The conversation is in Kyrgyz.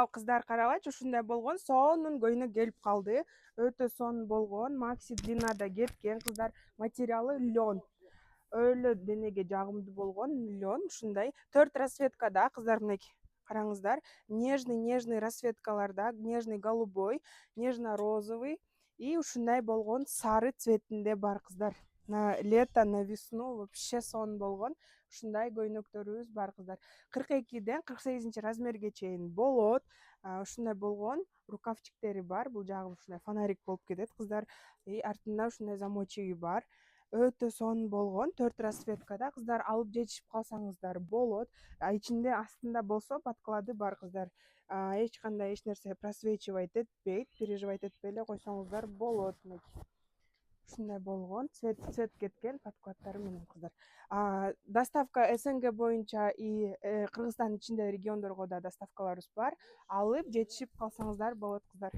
Кыздар карабачы ушундай болгон, сонун көйнөк келип калды. Өтө сонун болгон, макси длинада кеткен кыздар. Материалы лен. Өйлө денеге жагымдуу болгон лен, ушундай 4 расцветкада кыздар, мынакей караңыздар. Нежный расцветкаларда, нежный голубой, нежно-розовый и ушундай болгон сары цветинде бар кыздар. На лето, на весну вообще сонун болгон ушундай көйнөктөрүбүз бар кыздар. 42ден 48 размерге чейин болот. Ушундай болгон рукавчиктери бар. Бул жагы ушундай фонарик болуп кетет кыздар. И артында ушундай замочиги бар. Өтө сонун болгон 4 расцветкада кыздар, алып жетишип калсаңыздар болот. Ичинде астында болсо подклады бар кыздар. Эч кандай эч нерсе просвечивать этпейт, переживать этпей эле койсоңуздар болот. Ушундай болгон, цвет кеткен подкладдары менен кыздар. Доставка СНГ боюнча и Кыргызстандын ичиндеги региондорго да доставкаларыбыз бар. Алып жетишип калсаңыздар болот кыздар.